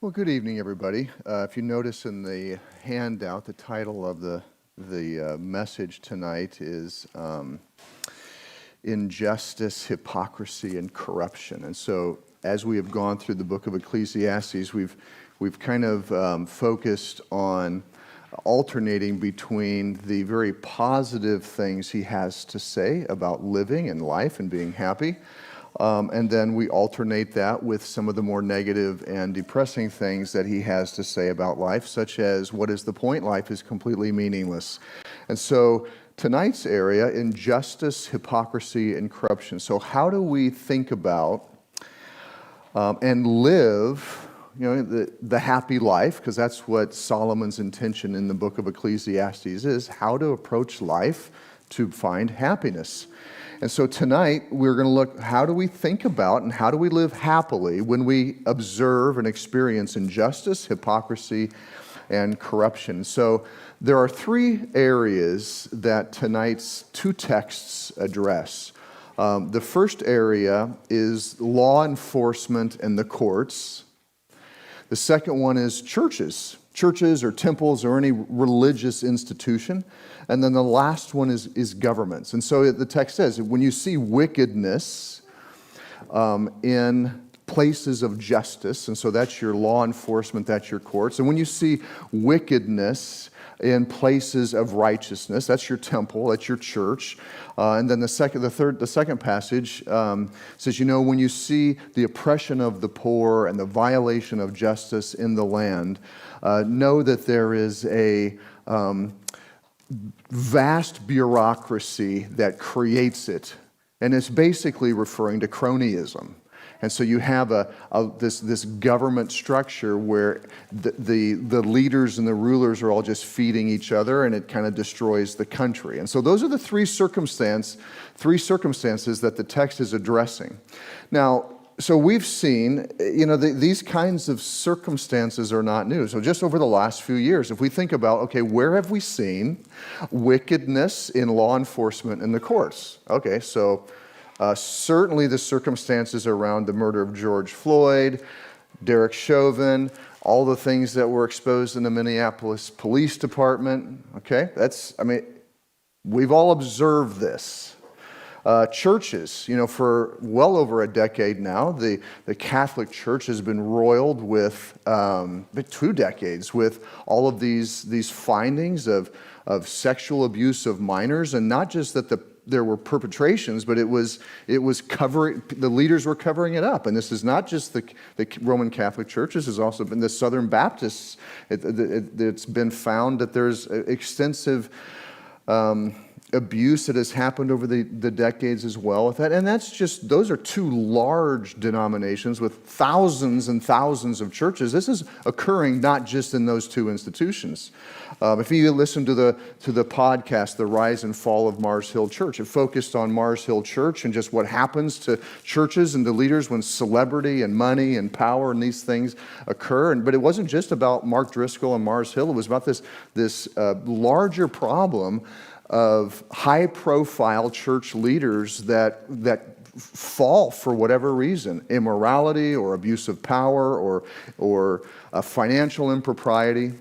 Well, good evening, everybody. If you notice in the handout, the title of the message tonight is Injustice, Hypocrisy, and Corruption. And so, as we have gone through the book of Ecclesiastes, we've kind of focused on alternating between the very positive things he has to say about living and life and being happy. And then we alternate that with some of the more negative and depressing things that he has to say about life, such as, what is the point? Life is completely meaningless. And so tonight's area, injustice, hypocrisy, and corruption. So how do we think about and live the happy life, because that's what Solomon's intention in the book of Ecclesiastes is, how to approach life to find happiness. And so tonight, we're going to look, how do we think about and how do we live happily when we observe and experience injustice, hypocrisy, and corruption? So there are three areas that tonight's two texts address. The first area is law enforcement and the courts. The second one is churches or temples or any religious institution. And then the last one is governments. And so the text says, when you see wickedness in places of justice, and so that's your law enforcement, that's your courts. And when you see wickedness in places of righteousness, that's your temple, that's your church. And then the second passage says, when you see the oppression of the poor and the violation of justice in the land, know that there is a vast bureaucracy that creates it. And it's basically referring to cronyism. And so you have this government structure where the leaders and the rulers are all just feeding each other, and it kind of destroys the country. And so those are the three circumstances that the text is addressing. Now, so we've seen, these kinds of circumstances are not new. So just over the last few years, if we think about, okay, where have we seen wickedness in law enforcement and the courts? Okay, so certainly the circumstances around the murder of George Floyd, Derek Chauvin, all the things that were exposed in the Minneapolis Police Department. Okay, we've all observed this. Churches, for well over a decade now, the Catholic Church has been roiled with 2 decades with all of these findings of sexual abuse of minors, and not just that there were perpetrations, but it was covering. The leaders were covering it up, and this is not just the Roman Catholic Church. This has also been the Southern Baptists. It's been found that there's extensive abuse that has happened over the decades as well with that. And those are 2 large denominations with thousands and thousands of churches. This is occurring not just in those 2 institutions. If you listen to the podcast, The Rise and Fall of Mars Hill Church, it focused on Mars Hill Church and just what happens to churches and to leaders when celebrity and money and power and these things occur. But it wasn't just about Mark Driscoll and Mars Hill. It was about this larger problem of high-profile church leaders that fall for whatever reason, immorality or abuse of power or financial impropriety.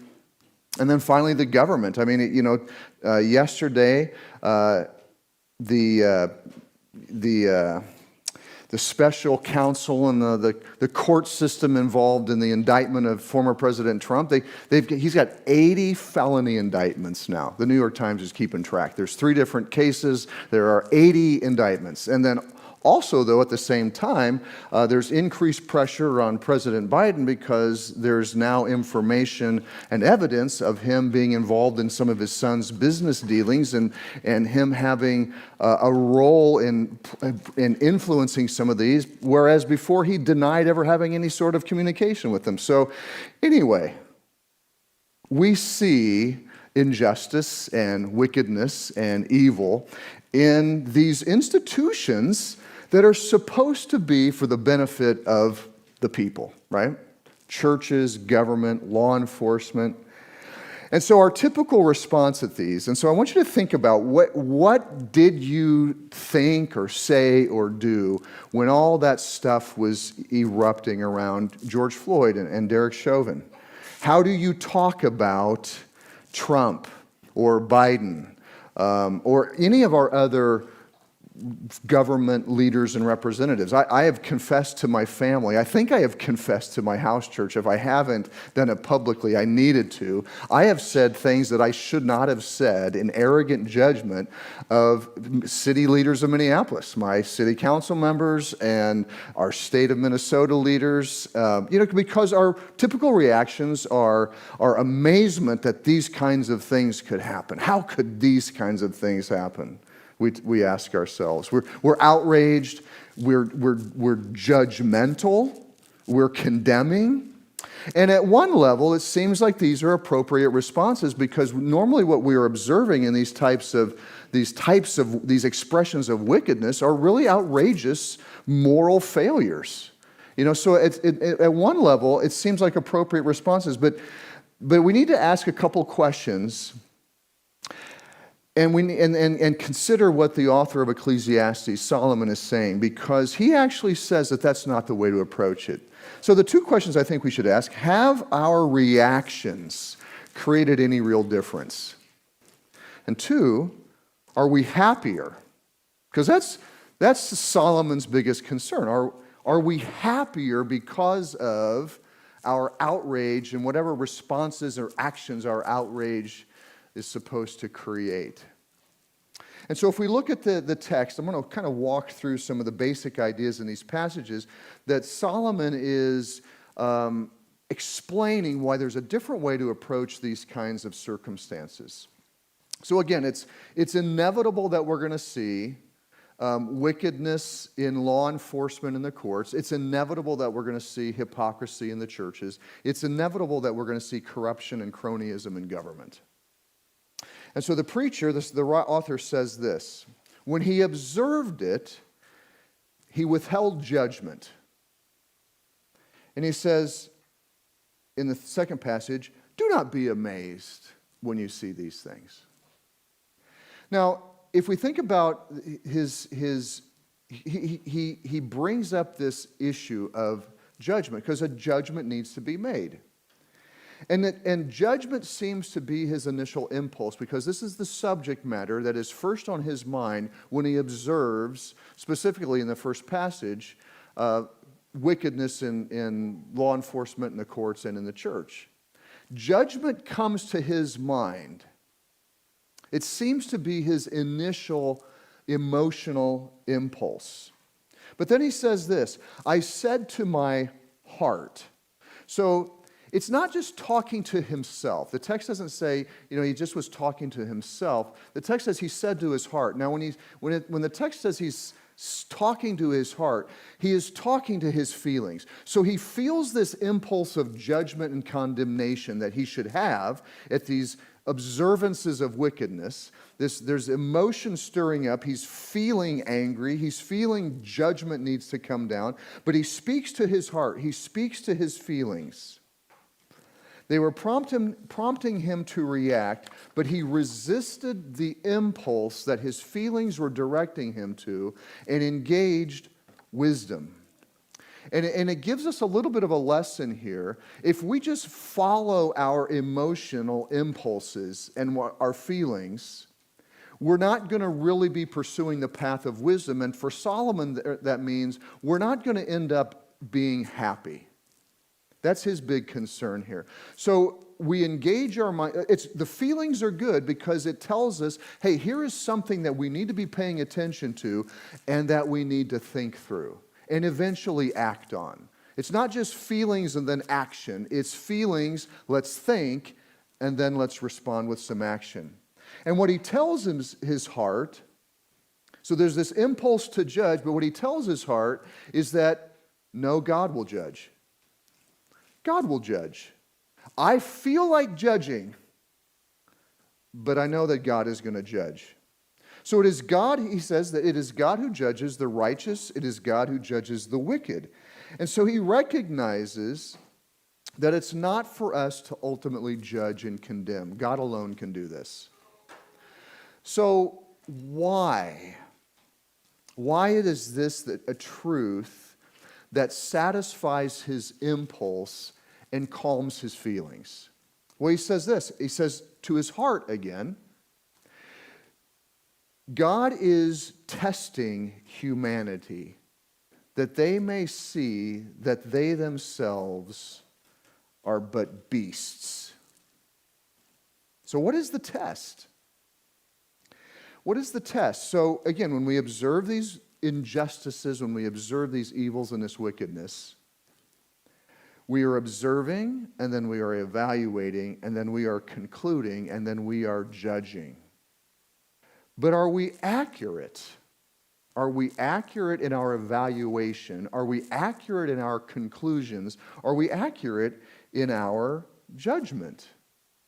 And then finally, the government. Yesterday, the special counsel and the court system involved in the indictment of former President Trump, he's got 80 felony indictments now. The New York Times is keeping track. There's 3 different cases. There are 80 indictments. And then also, though, at the same time, there's increased pressure on President Biden because there's now information and evidence of him being involved in some of his son's business dealings and him having a role in influencing some of these, whereas before he denied ever having any sort of communication with them. So anyway, we see injustice and wickedness and evil in these institutions that are supposed to be for the benefit of the people, right? Churches, government, law enforcement. And so our typical response at these, and so I want you to think about what did you think or say or do when all that stuff was erupting around George Floyd and Derek Chauvin? How do you talk about Trump or Biden or any of our other government leaders and representatives? I have confessed to my family. I think I have confessed to my house church. If I haven't done it publicly, I needed to. I have said things that I should not have said in arrogant judgment of city leaders of Minneapolis, my city council members and our state of Minnesota leaders, because our typical reactions are amazement that these kinds of things could happen. How could these kinds of things happen? We ask ourselves. We're outraged. We're judgmental. We're condemning. And at one level, it seems like these are appropriate responses because normally what we are observing in these expressions of wickedness are really outrageous moral failures. So at one level, it seems like appropriate responses, but we need to ask a couple questions. And consider what the author of Ecclesiastes, Solomon, is saying, because he actually says that that's not the way to approach it. So the two questions I think we should ask: have our reactions created any real difference? And two, are we happier? Because that's Solomon's biggest concern. Are we happier because of our outrage and whatever responses or actions our outrage is supposed to create? And so if we look at the text, I'm going to kind of walk through some of the basic ideas in these passages that Solomon is explaining why there's a different way to approach these kinds of circumstances. So again, it's inevitable that we're going to see wickedness in law enforcement in the courts. It's inevitable that we're going to see hypocrisy in the churches. It's inevitable that we're going to see corruption and cronyism in government. And so the preacher, the author says this: when he observed it, he withheld judgment. And he says in the second passage, do not be amazed when you see these things. Now, if we think about he brings up this issue of judgment because a judgment needs to be made. And judgment seems to be his initial impulse because this is the subject matter that is first on his mind when he observes, specifically in the first passage, wickedness in law enforcement in the courts and in the church. Judgment comes to his mind. It seems to be his initial emotional impulse. But then he says this: I said to my heart. So it's not just talking to himself. The text doesn't say, he just was talking to himself. The text says he said to his heart. Now, when the text says he's talking to his heart, he is talking to his feelings. So he feels this impulse of judgment and condemnation that he should have at these observances of wickedness. There's emotion stirring up. He's feeling angry. He's feeling judgment needs to come down. But he speaks to his heart. He speaks to his feelings. They were prompting him to react, but he resisted the impulse that his feelings were directing him to and engaged wisdom. And it gives us a little bit of a lesson here. If we just follow our emotional impulses and our feelings, we're not going to really be pursuing the path of wisdom. And for Solomon, that means we're not going to end up being happy. That's his big concern here. So we engage our mind. The feelings are good because it tells us, hey, here is something that we need to be paying attention to and that we need to think through and eventually act on. It's not just feelings and then action. It's feelings, let's think, and then let's respond with some action. And what he tells his heart, so there's this impulse to judge, but what he tells his heart is that, no, God will judge. God will judge. I feel like judging, but I know that God is going to judge. So it is God, he says, that it is God who judges the righteous. It is God who judges the wicked. And so he recognizes that it's not for us to ultimately judge and condemn. God alone can do this. So why? Why is this a truth that satisfies his impulse and calms his feelings? Well, he says this. He says to his heart again, God is testing humanity that they may see that they themselves are but beasts. So what is the test? What is the test? So again, when we observe these injustices, when we observe these evils and this wickedness, we are observing, and then we are evaluating, and then we are concluding, and then we are judging. But are we accurate? Are we accurate in our evaluation? Are we accurate in our conclusions? Are we accurate in our judgment?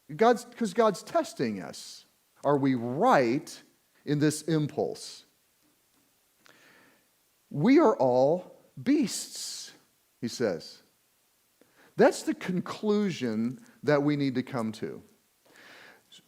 Because God's testing us. Are we right in this impulse? We are all beasts, he says. That's the conclusion that we need to come to.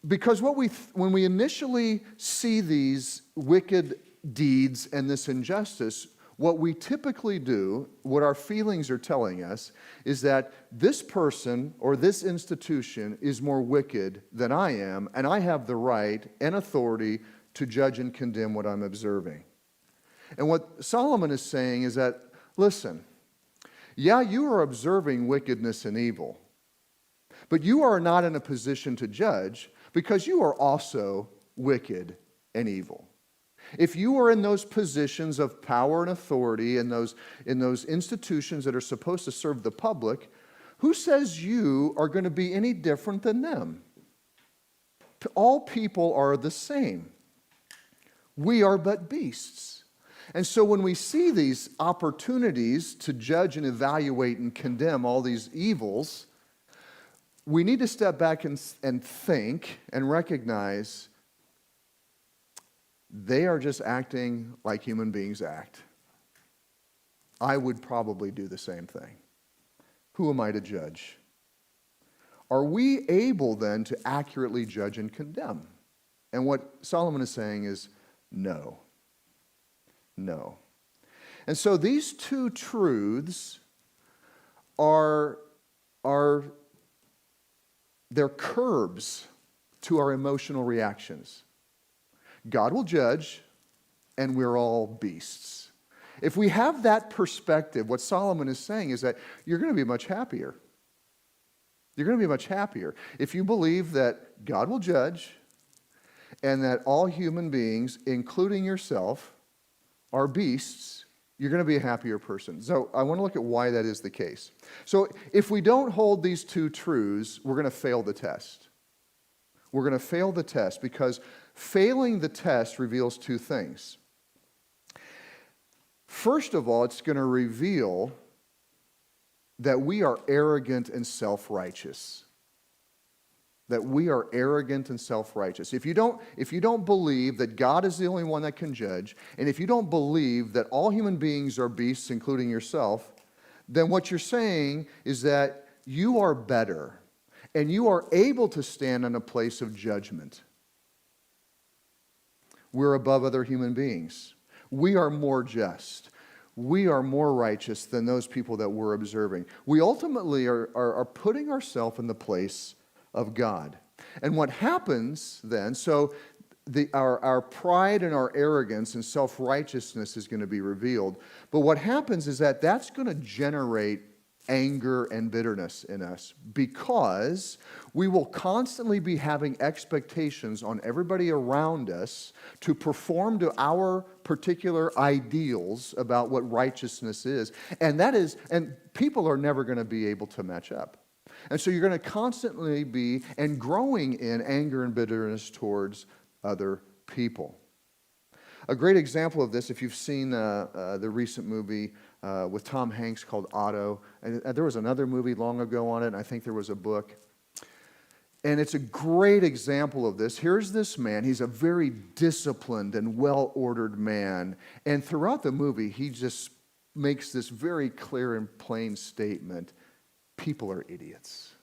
Because when we initially see these wicked deeds and this injustice, what we typically do, what our feelings are telling us, is that this person or this institution is more wicked than I am, and I have the right and authority to judge and condemn what I'm observing. And what Solomon is saying is that, listen, yeah, you are observing wickedness and evil, but you are not in a position to judge because you are also wicked and evil. If you are in those positions of power and authority in those institutions that are supposed to serve the public, who says you are going to be any different than them? All people are the same. We are but beasts. And so when we see these opportunities to judge and evaluate and condemn all these evils, we need to step back and think and recognize they are just acting like human beings act. I would probably do the same thing. Who am I to judge? Are we able then to accurately judge and condemn? And what Solomon is saying is no. No. And so these two truths are they're curbs to our emotional reactions. God will judge, and we're all beasts. If we have that perspective, what Solomon is saying is that you're going to be much happier. You're going to be much happier. If you believe that God will judge, and that all human beings, including yourself, are beasts, you're going to be a happier person. So I want to look at why that is the case. So if we don't hold these two truths, we're going to fail the test. We're going to fail the test because failing the test reveals two things. First of all, it's going to reveal that we are arrogant and self-righteous. That we are arrogant and self-righteous. If you don't believe that God is the only one that can judge, and if you don't believe that all human beings are beasts, including yourself, then what you're saying is that you are better, and you are able to stand in a place of judgment. We're above other human beings. We are more just. We are more righteous than those people that we're observing. We ultimately are putting ourselves in the place of God. And what happens then, so our pride and our arrogance and self-righteousness is going to be revealed. But what happens is that that's going to generate anger and bitterness in us because we will constantly be having expectations on everybody around us to perform to our particular ideals about what righteousness is. And people are never going to be able to match up. And so you're going to constantly be and growing in anger and bitterness towards other people. A great example of this, if you've seen the recent movie with Tom Hanks called Otto, and there was another movie long ago on it, and I think there was a book. And it's a great example of this. Here's this man. He's a very disciplined and well-ordered man. And throughout the movie, he just makes this very clear and plain statement. people are idiots.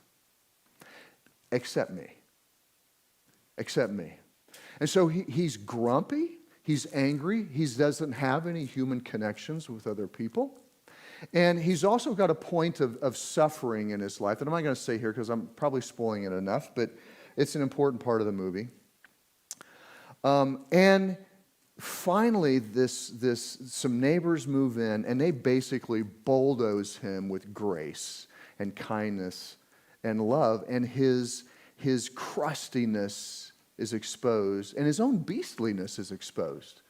Except me. Except me. And so he's grumpy. He's angry. He doesn't have any human connections with other people. And he's also got a point of suffering in his life. And I'm not going to say here because I'm probably spoiling it enough, but it's an important part of the movie. And finally, some neighbors move in, and they basically bulldoze him with grace and kindness and love. And his crustiness is exposed, and his own beastliness is exposed.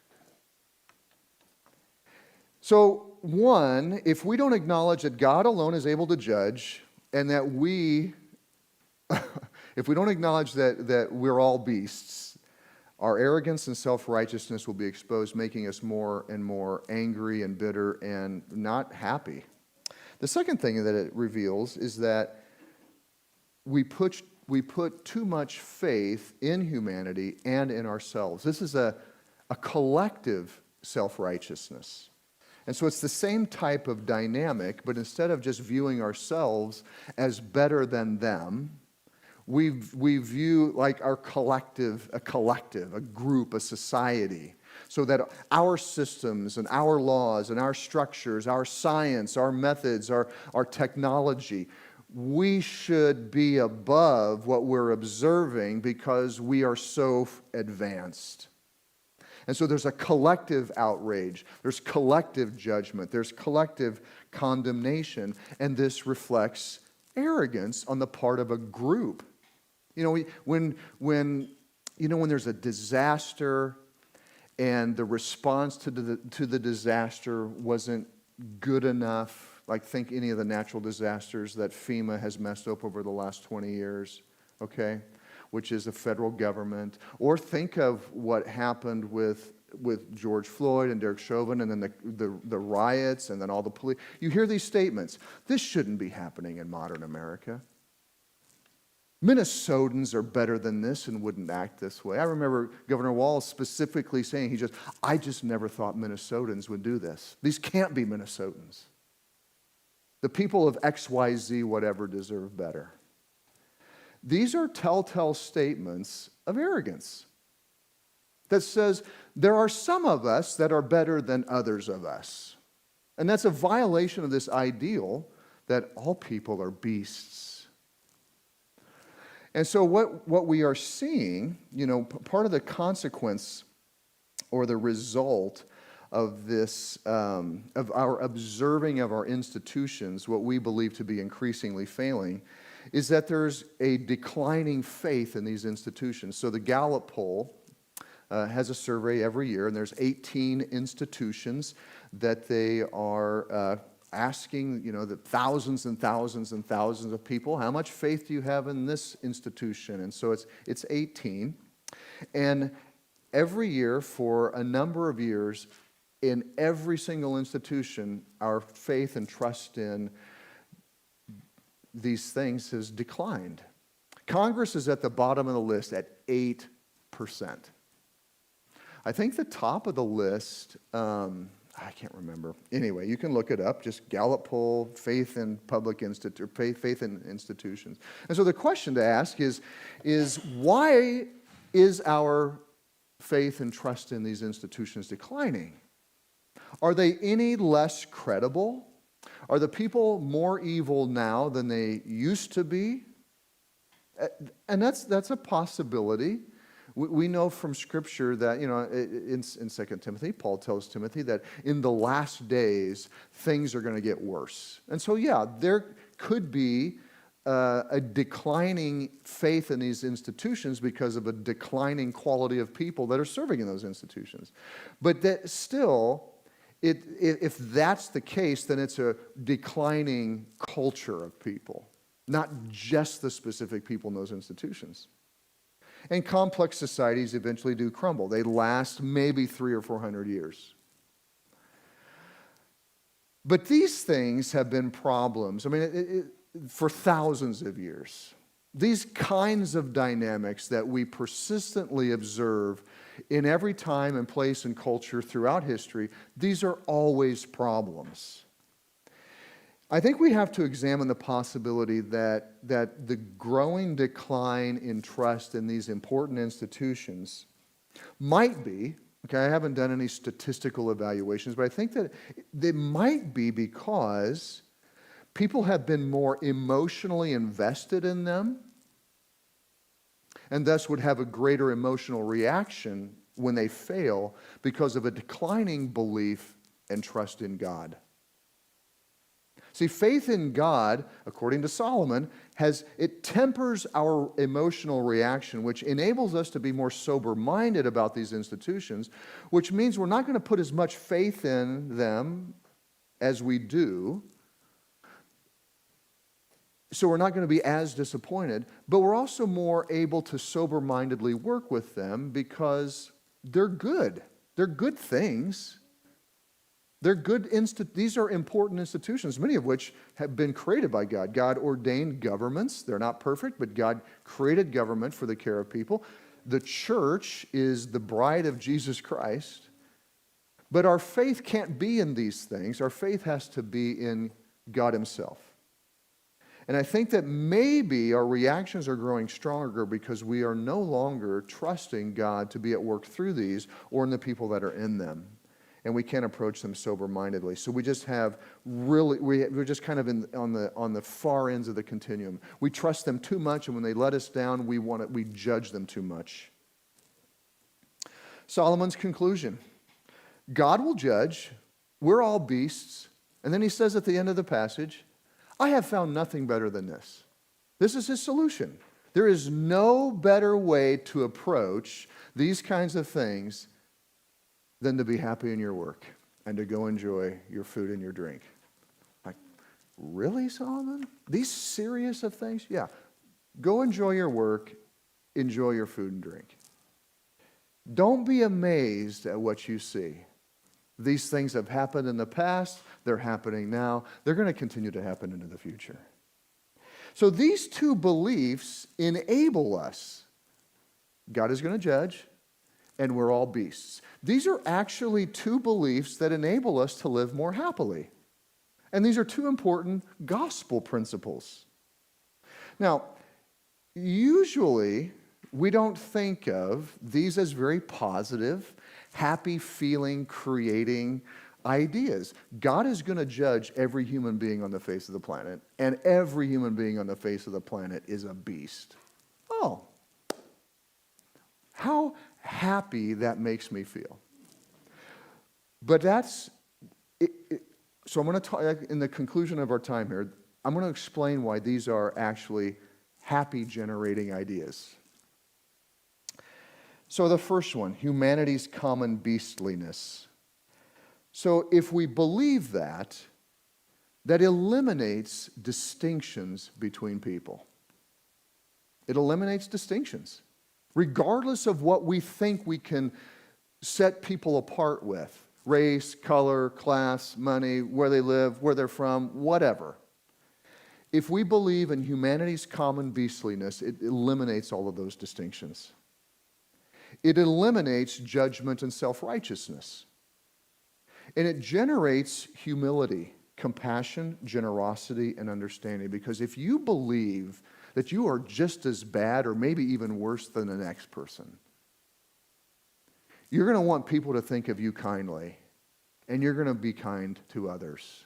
So, one, if we don't acknowledge that God alone is able to judge, and that if we don't acknowledge that we're all beasts, our arrogance and self-righteousness will be exposed, making us more and more angry and bitter and not happy. The second thing that it reveals is that we put too much faith in humanity and in ourselves. This is a collective self-righteousness. And so it's the same type of dynamic, but instead of just viewing ourselves as better than them, we view like a collective, a group, a society, so that our systems and our laws and our structures, our science, our methods, our technology, we should be above what we're observing because we are so advanced. And so there's a collective outrage, there's collective judgment, there's collective condemnation, and this reflects arrogance on the part of a group. You know, when there's a disaster and the response to the disaster wasn't good enough, like think any of the natural disasters that FEMA has messed up over the last 20 years, okay? Which is the federal government. Or think of what happened with George Floyd and Derek Chauvin, and then the riots, and then all the police. You hear these statements. This shouldn't be happening in modern America. Minnesotans are better than this and wouldn't act this way. I remember Governor Walz specifically saying, I just never thought Minnesotans would do this. These can't be Minnesotans. The people of XYZ whatever deserve better. These are telltale statements of arrogance that says there are some of us that are better than others of us. And that's a violation of this ideal that all people are beasts. And so what we are seeing, part of the consequence or the result of this, of our observing of our institutions, what we believe to be increasingly failing, is that there's a declining faith in these institutions. So the Gallup poll has a survey every year, and there's 18 institutions that they are asking, the thousands and thousands and thousands of people, how much faith do you have in this institution? And so it's 18. And every year for a number of years, in every single institution, our faith and trust in these things has declined. Congress is at the bottom of the list at 8%. I think the top of the list, I can't remember. Anyway, you can look it up, just Gallup poll, faith in faith in institutions. And so the question to ask is why is our faith and trust in these institutions declining? Are they any less credible? Are the people more evil now than they used to be? And that's a possibility. We know from Scripture that, in 2 Timothy, Paul tells Timothy that in the last days, things are going to get worse. And so, there could be a declining faith in these institutions because of a declining quality of people that are serving in those institutions. But that still, if that's the case, then it's a declining culture of people, not just the specific people in those institutions. And complex societies eventually do crumble. They last maybe 300 or 400 years. But these things have been problems, for thousands of years. These kinds of dynamics that we persistently observe in every time and place and culture throughout history, these are always problems. I think we have to examine the possibility that the growing decline in trust in these important institutions might be, okay, I haven't done any statistical evaluations, but I think that they might be because people have been more emotionally invested in them and thus would have a greater emotional reaction when they fail because of a declining belief and trust in God. See, faith in God, according to Solomon, it tempers our emotional reaction, which enables us to be more sober-minded about these institutions, which means we're not going to put as much faith in them as we do. So we're not going to be as disappointed, but we're also more able to sober-mindedly work with them because they're good. They're good things. They're good these are important institutions, many of which have been created by God. God ordained governments. They're not perfect, but God created government for the care of people. The church is the bride of Jesus Christ. But our faith can't be in these things. Our faith has to be in God himself. And I think that maybe our reactions are growing stronger because we are no longer trusting God to be at work through these or in the people that are in them. And we can't approach them sober-mindedly. So we just have we're just kind of on the far ends of the continuum. We trust them too much, and when they let us down, we judge them too much. Solomon's conclusion: God will judge. We're all beasts. And then he says at the end of the passage, I have found nothing better than this. This is his solution. There is no better way to approach these kinds of things than to be happy in your work and to go enjoy your food and your drink. Like, really, Solomon? These serious of things? Yeah. Go enjoy your work, enjoy your food and drink. Don't be amazed at what you see. These things have happened in the past, they're happening now, they're going to continue to happen into the future. So these two beliefs enable us. God is going to judge, and we're all beasts. These are actually two beliefs that enable us to live more happily. And these are two important gospel principles. Now, usually we don't think of these as very positive, happy feeling, creating ideas. God is going to judge every human being on the face of the planet, and every human being on the face of the planet is a beast. Oh, how happy that makes me feel. But that's it. So I'm going to talk, in the conclusion of our time here, I'm going to explain why these are actually happy generating ideas. So the first one, humanity's common beastliness. So if we believe that eliminates distinctions between people. It eliminates distinctions. Regardless of what we think we can set people apart with, race, color, class, money, where they live, where they're from, whatever. If we believe in humanity's common beastliness, it eliminates all of those distinctions. It eliminates judgment and self-righteousness. And it generates humility, compassion, generosity, and understanding. Because if you believe that you are just as bad or maybe even worse than the next person, you're going to want people to think of you kindly, and you're going to be kind to others.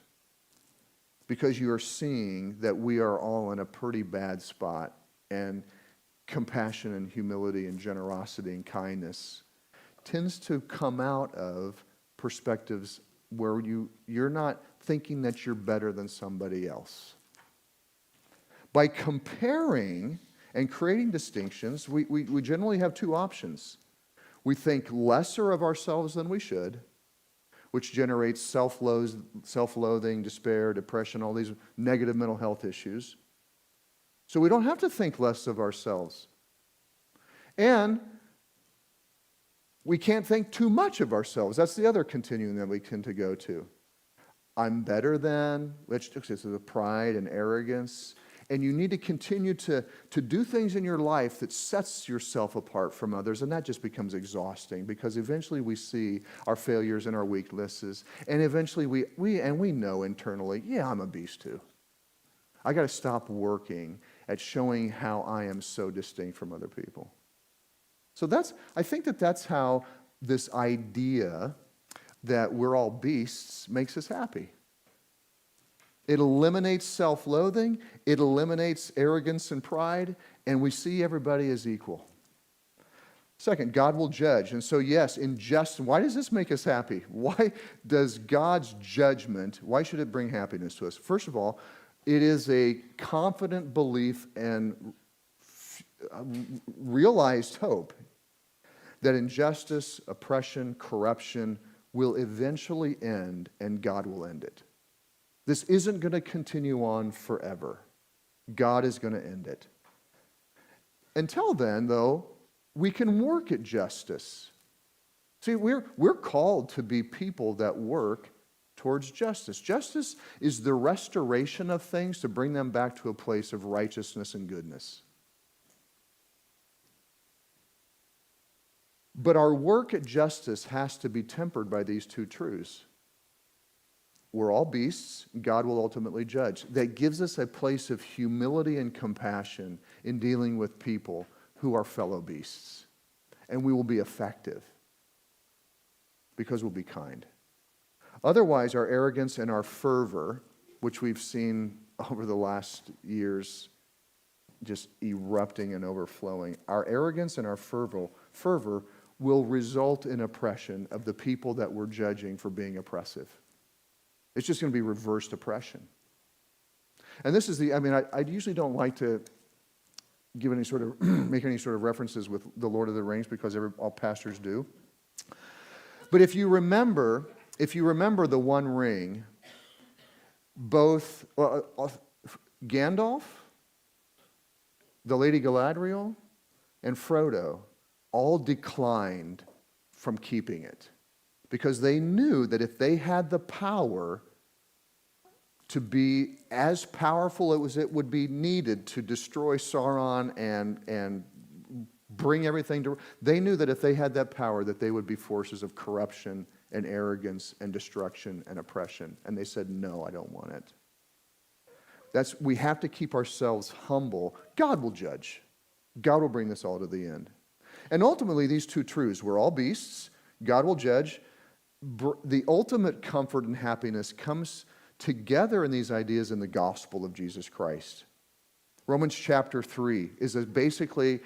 Because you are seeing that we are all in a pretty bad spot, and compassion and humility and generosity and kindness tends to come out of perspectives where you're not thinking that you're better than somebody else. By comparing and creating distinctions, we generally have two options. We think lesser of ourselves than we should, which generates self-loathing, despair, depression, all these negative mental health issues. So we don't have to think less of ourselves. And we can't think too much of ourselves. That's the other continuum that we tend to go to. I'm better than, which is the pride and arrogance. And you need to continue to do things in your life that sets yourself apart from others. And that just becomes exhausting because eventually we see our failures and our weaknesses. And eventually we know internally, yeah, I'm a beast too. I got to stop working at showing how I am so distinct from other people. So I think that's how this idea that we're all beasts makes us happy. It eliminates self-loathing, it eliminates arrogance and pride, and we see everybody as equal. Second, God will judge. And so yes, why does this make us happy? Why does God's judgment, why should it bring happiness to us? First of all, it is a confident belief and realized hope that injustice, oppression, corruption will eventually end and God will end it. This isn't going to continue on forever. God is going to end it. Until then, though, we can work at justice. See, we're called to be people that work towards justice. Justice is the restoration of things to bring them back to a place of righteousness and goodness. But our work at justice has to be tempered by these two truths. We're all beasts. God will ultimately judge. That gives us a place of humility and compassion in dealing with people who are fellow beasts. And we will be effective because we'll be kind. Otherwise, our arrogance and our fervor, which we've seen over the last years just erupting and overflowing, our arrogance and our fervor will result in oppression of the people that we're judging for being oppressive. It's just going to be reversed oppression. And this is I usually don't like to give any sort of, make any sort of references with the Lord of the Rings because all pastors do. But if you remember the One Ring, both Gandalf, the Lady Galadriel, and Frodo all declined from keeping it. Because they knew that if they had the power to be as powerful as it would be needed to destroy Sauron and bring everything to... They knew that if they had that power, that they would be forces of corruption and arrogance and destruction and oppression. And they said, no, I don't want it. We have to keep ourselves humble. God will judge. God will bring this all to the end. And ultimately, these two truths, we're all beasts, God will judge. The ultimate comfort and happiness comes together in these ideas in the gospel of Jesus Christ. Romans chapter 3 is basically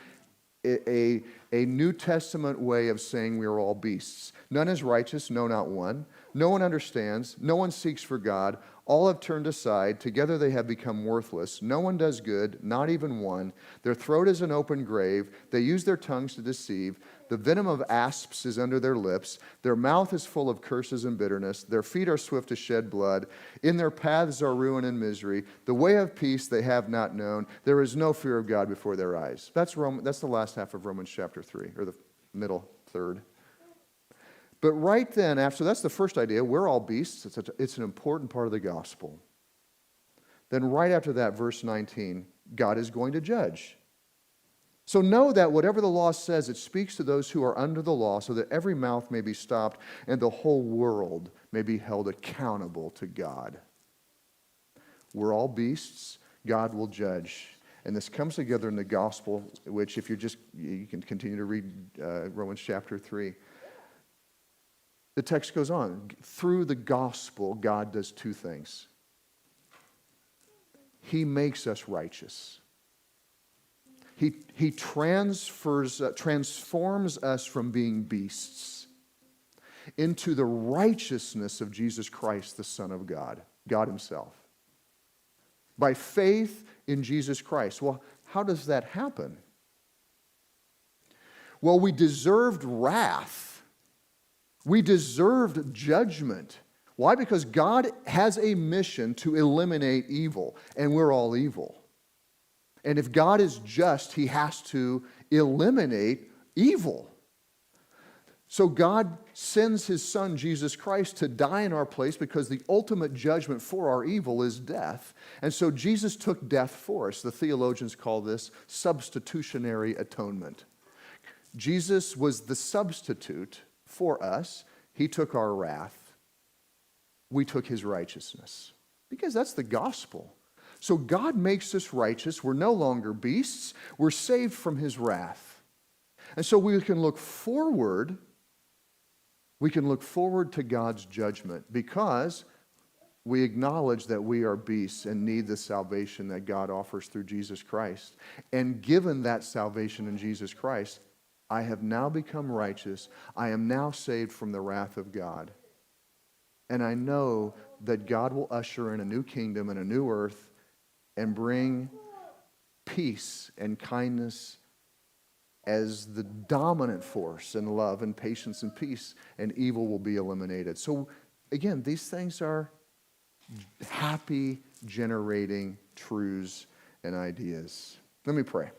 a New Testament way of saying we are all beasts. None is righteous, no, not one. No one understands. No one seeks for God. All have turned aside. Together they have become worthless. No one does good, not even one. Their throat is an open grave. They use their tongues to deceive. The venom of asps is under their lips. Their mouth is full of curses and bitterness. Their feet are swift to shed blood. In their paths are ruin and misery. The way of peace they have not known. There is no fear of God before their eyes. That's the last half of Romans chapter 3, or the middle third. But right then, so that's the first idea. We're all beasts. It's an important part of the gospel. Then right after that, verse 19, God is going to judge. So know that whatever the law says, it speaks to those who are under the law, so that every mouth may be stopped and the whole world may be held accountable to God. We're all beasts. God will judge. And this comes together in the gospel, which if you can continue to read Romans chapter 3. The text goes on. Through the gospel, God does two things. He makes us righteous. He transforms us from being beasts into the righteousness of Jesus Christ, the Son of God, God Himself. By faith in Jesus Christ. Well, how does that happen? Well, we deserved wrath. We deserved judgment. Why? Because God has a mission to eliminate evil, and we're all evil. And if God is just, He has to eliminate evil. So God sends his son, Jesus Christ, to die in our place because the ultimate judgment for our evil is death. And so Jesus took death for us. The theologians call this substitutionary atonement. Jesus was the substitute for us. He took our wrath. We took his righteousness. Because that's the gospel. So God makes us righteous. We're no longer beasts. We're saved from his wrath. And so we can look forward. We can look forward to God's judgment because we acknowledge that we are beasts and need the salvation that God offers through Jesus Christ. And given that salvation in Jesus Christ, I have now become righteous. I am now saved from the wrath of God. And I know that God will usher in a new kingdom and a new earth and bring peace and kindness as the dominant force, and love and patience and peace, and evil will be eliminated. So again, these things are happy generating truths and ideas. Let me pray.